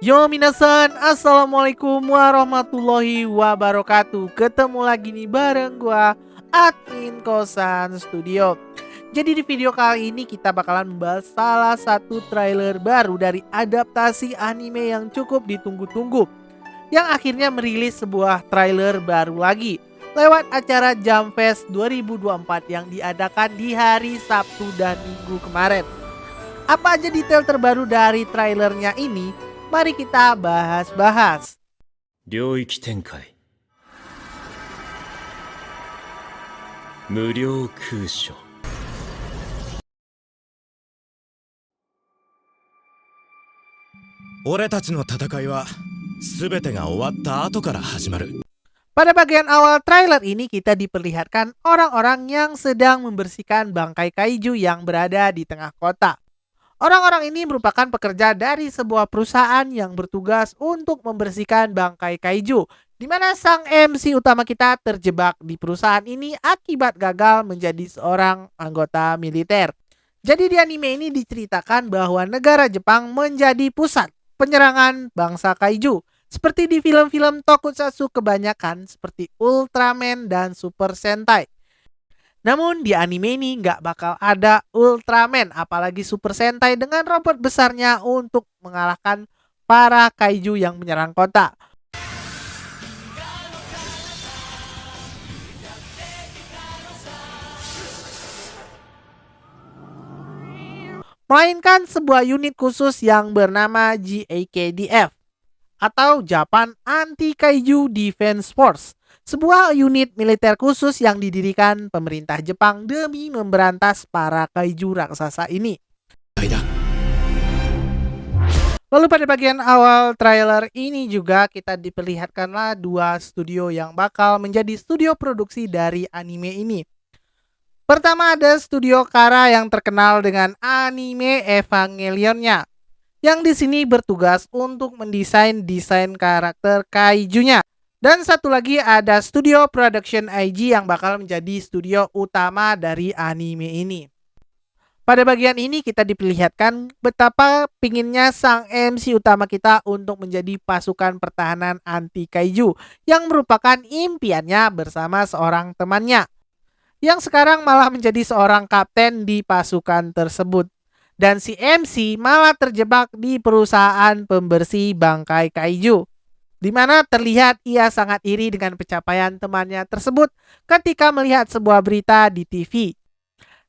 Yo minasan, assalamualaikum warahmatullahi wabarakatuh. Ketemu lagi nih bareng gua, admin Kosan Studio. Jadi di video kali ini kita bakalan membahas salah satu trailer baru dari adaptasi anime yang cukup ditunggu-tunggu, yang akhirnya merilis sebuah trailer baru lagi lewat acara Jump Fest 2024 yang diadakan di hari Sabtu dan Minggu kemarin. Apa aja detail terbaru dari trailernya ini? Mari kita bahas-bahas. 領域展開無料空所俺たちの戦いは全てが終わった後から始まる。 Pada bagian awal trailer ini kita diperlihatkan orang-orang yang sedang membersihkan bangkai kaiju yang berada di tengah kota. Orang-orang ini merupakan pekerja dari sebuah perusahaan yang bertugas untuk membersihkan bangkai kaiju, di mana sang MC utama kita terjebak di perusahaan ini akibat gagal menjadi seorang anggota militer. Jadi di anime ini diceritakan bahwa negara Jepang menjadi pusat penyerangan bangsa kaiju, seperti di film-film tokusatsu kebanyakan seperti Ultraman dan Super Sentai. Namun di anime ini nggak bakal ada Ultraman apalagi Super Sentai dengan robot besarnya untuk mengalahkan para kaiju yang menyerang kota. Melainkan sebuah unit khusus yang bernama JAKDF atau Japan Anti-Kaiju Defense Force, sebuah unit militer khusus yang didirikan pemerintah Jepang demi memberantas para kaiju raksasa ini. Lalu pada bagian awal trailer ini juga kita diperlihatkanlah dua studio yang bakal menjadi studio produksi dari anime ini. Pertama ada studio Kara yang terkenal dengan anime Evangelion-nya, yang di sini bertugas untuk mendesain desain karakter kaijunya. Dan satu lagi ada studio Production IG yang bakal menjadi studio utama dari anime ini. Pada bagian ini kita diperlihatkan betapa pinginnya sang MC utama kita untuk menjadi pasukan pertahanan anti kaiju, yang merupakan impiannya bersama seorang temannya, yang sekarang malah menjadi seorang kapten di pasukan tersebut. Dan si MC malah terjebak di perusahaan pembersih bangkai kaiju, di mana terlihat ia sangat iri dengan pencapaian temannya tersebut ketika melihat sebuah berita di TV.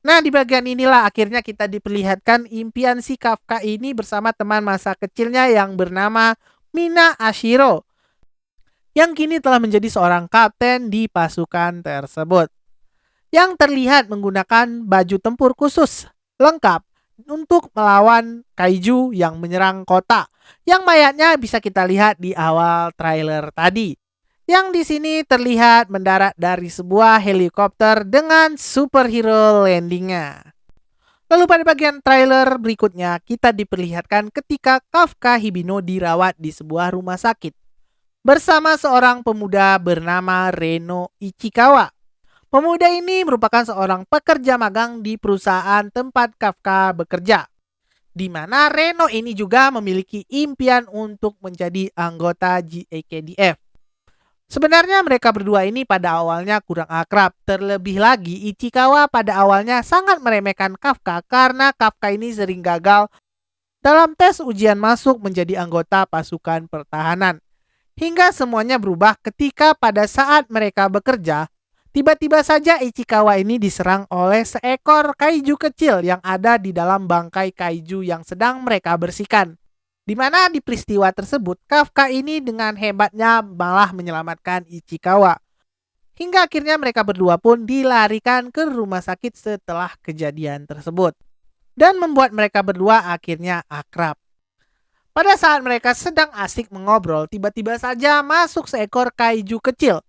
Nah, di bagian inilah akhirnya kita diperlihatkan impian si Kafka ini bersama teman masa kecilnya yang bernama Mina Ashiro, yang kini telah menjadi seorang kapten di pasukan tersebut, yang terlihat menggunakan baju tempur khusus lengkap untuk melawan kaiju yang menyerang kota, yang mayatnya bisa kita lihat di awal trailer tadi, yang di sini terlihat mendarat dari sebuah helikopter dengan superhero landingnya. Lalu pada bagian trailer berikutnya kita diperlihatkan ketika Kafka Hibino dirawat di sebuah rumah sakit bersama seorang pemuda bernama Reno Ichikawa. Pemuda ini merupakan seorang pekerja magang di perusahaan tempat Kafka bekerja, di mana Reno ini juga memiliki impian untuk menjadi anggota JAKDF. Sebenarnya mereka berdua ini pada awalnya kurang akrab, terlebih lagi Ichikawa pada awalnya sangat meremehkan Kafka karena Kafka ini sering gagal dalam tes ujian masuk menjadi anggota pasukan pertahanan. Hingga semuanya berubah ketika pada saat mereka bekerja, tiba-tiba saja Ichikawa ini diserang oleh seekor kaiju kecil yang ada di dalam bangkai kaiju yang sedang mereka bersihkan. Di mana di peristiwa tersebut, Kafka ini dengan hebatnya malah menyelamatkan Ichikawa. Hingga akhirnya mereka berdua pun dilarikan ke rumah sakit setelah kejadian tersebut, dan membuat mereka berdua akhirnya akrab. Pada saat mereka sedang asik mengobrol, tiba-tiba saja masuk seekor kaiju kecil,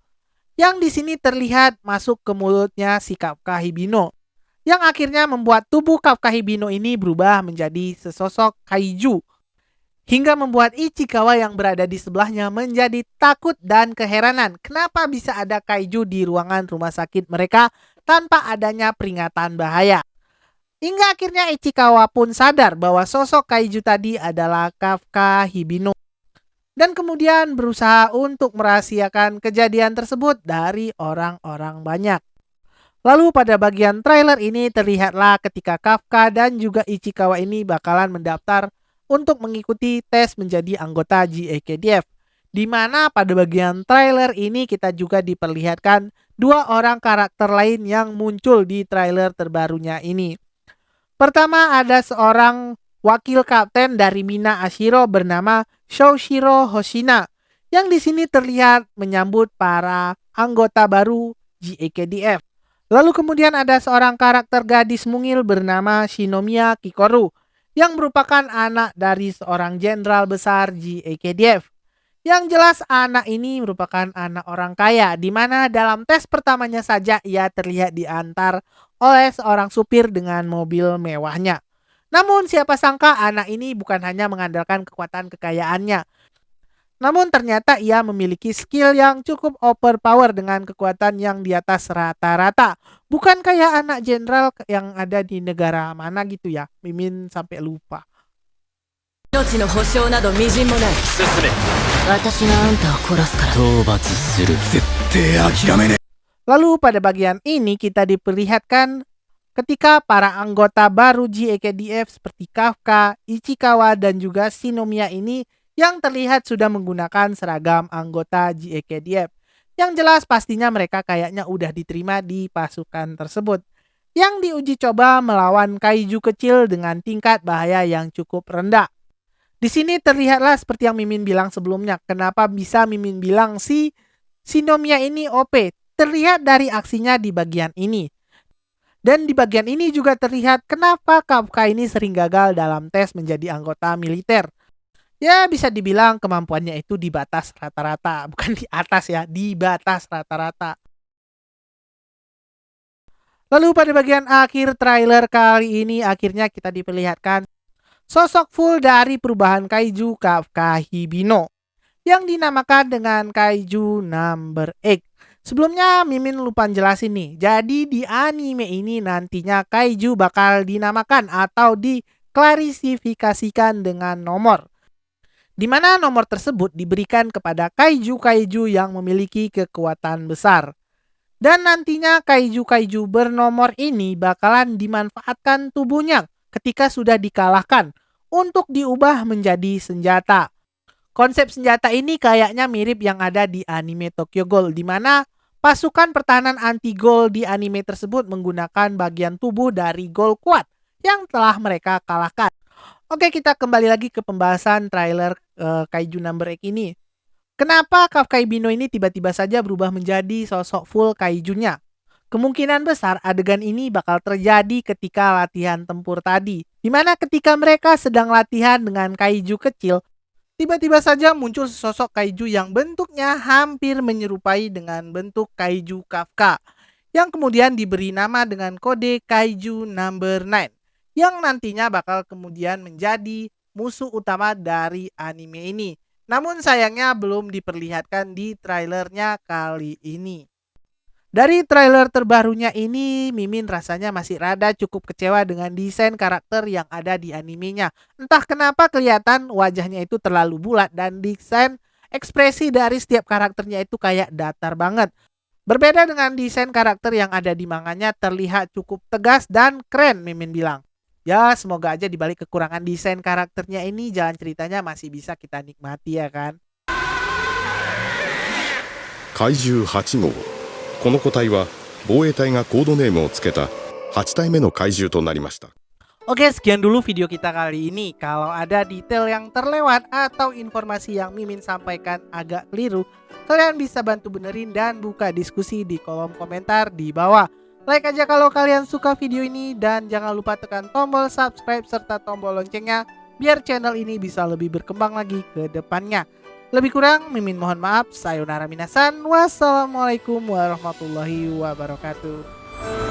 yang di sini terlihat masuk ke mulutnya si Kafka Hibino, yang akhirnya membuat tubuh Kafka Hibino ini berubah menjadi sesosok kaiju, hingga membuat Ichikawa yang berada di sebelahnya menjadi takut dan keheranan kenapa bisa ada kaiju di ruangan rumah sakit mereka tanpa adanya peringatan bahaya. Hingga akhirnya Ichikawa pun sadar bahwa sosok kaiju tadi adalah Kafka Hibino. dan kemudian berusaha untuk merahasiakan kejadian tersebut dari orang-orang banyak. Lalu pada bagian trailer ini terlihatlah ketika Kafka dan juga Ichikawa ini bakalan mendaftar untuk mengikuti tes menjadi anggota GAKDF. Di mana pada bagian trailer ini kita juga diperlihatkan dua orang karakter lain yang muncul di trailer terbarunya ini. Pertama ada seorang wakil kapten dari Mina Ashiro bernama Shoshiro Hoshina yang di sini terlihat menyambut para anggota baru GAKDF. Lalu kemudian ada seorang karakter gadis mungil bernama Shinomiya Kikoru yang merupakan anak dari seorang jenderal besar GAKDF. Yang jelas anak ini merupakan anak orang kaya, di mana dalam tes pertamanya saja ia terlihat diantar oleh seorang supir dengan mobil mewahnya. Namun siapa sangka anak ini bukan hanya mengandalkan kekuatan kekayaannya, namun ternyata ia memiliki skill yang cukup overpower dengan kekuatan yang di atas rata-rata. Bukan kayak anak jenderal yang ada di negara mana gitu ya, Mimin sampai lupa. 命の保証など微塵もない。進め。私があんたを殺すから。討伐する。絶対諦めねえ。 Lalu pada bagian ini kita diperlihatkan ketika para anggota baru GAKDF seperti Kafka, Ichikawa, dan juga Shinomiya ini yang terlihat sudah menggunakan seragam anggota GAKDF. Yang jelas pastinya mereka kayaknya udah diterima di pasukan tersebut. Yang diuji coba melawan kaiju kecil dengan tingkat bahaya yang cukup rendah. Di sini terlihatlah seperti yang Mimin bilang sebelumnya. Kenapa bisa Mimin bilang si Shinomiya ini OP? Terlihat dari aksinya di bagian ini. Dan di bagian ini juga terlihat kenapa Kafka ini sering gagal dalam tes menjadi anggota militer. Ya bisa dibilang kemampuannya itu di batas rata-rata. Bukan di atas ya, di batas rata-rata. Lalu pada bagian akhir trailer kali ini akhirnya kita diperlihatkan sosok full dari perubahan kaiju Kafka Hibino yang dinamakan dengan kaiju number 8. Sebelumnya Mimin lupa jelasin nih. Jadi di anime ini nantinya kaiju bakal dinamakan atau diklarifikasikan dengan nomor. Di mana nomor tersebut diberikan kepada kaiju-kaiju yang memiliki kekuatan besar. Dan nantinya kaiju-kaiju bernomor ini bakalan dimanfaatkan tubuhnya ketika sudah dikalahkan untuk diubah menjadi senjata. Konsep senjata ini kayaknya mirip yang ada di anime Tokyo Ghoul, di mana pasukan pertahanan anti Ghoul di anime tersebut menggunakan bagian tubuh dari Ghoul kuat yang telah mereka kalahkan. Oke, kita kembali lagi ke pembahasan trailer Kaiju Number 8 ini. Kenapa Kafka Hibino ini tiba-tiba saja berubah menjadi sosok full kaijunya? Kemungkinan besar adegan ini bakal terjadi ketika latihan tempur tadi. Dimana ketika mereka sedang latihan dengan kaiju kecil, tiba-tiba saja muncul sosok kaiju yang bentuknya hampir menyerupai dengan bentuk kaiju Kafka. Yang kemudian diberi nama dengan kode Kaiju Number 9. Yang nantinya bakal kemudian menjadi musuh utama dari anime ini. Namun sayangnya belum diperlihatkan di trailernya kali ini. Dari trailer terbarunya ini, Mimin rasanya masih rada cukup kecewa dengan desain karakter yang ada di animenya. Entah kenapa kelihatan wajahnya itu terlalu bulat dan desain ekspresi dari setiap karakternya itu kayak datar banget. Berbeda dengan desain karakter yang ada di manganya terlihat cukup tegas dan keren, Mimin bilang. Ya semoga aja dibalik kekurangan desain karakternya ini jalan ceritanya masih bisa kita nikmati ya kan. 怪獣8号この個体は防衛隊がコードネームをつけた8体目の怪獣となりました。 Oke, sekian dulu video kita kali ini. Kalau ada detail yang terlewat atau informasi yang Mimin sampaikan agak keliru, kalian bisa bantu benerin dan buka diskusi di kolom komentar di bawah. Like aja kalau kalian suka video ini dan jangan lupa tekan tombol subscribe serta tombol loncengnya biar channel ini bisa lebih berkembang lagi ke depannya. Lebih kurang Mimin mohon maaf. Sayonara minasan. Wassalamualaikum warahmatullahi wabarakatuh.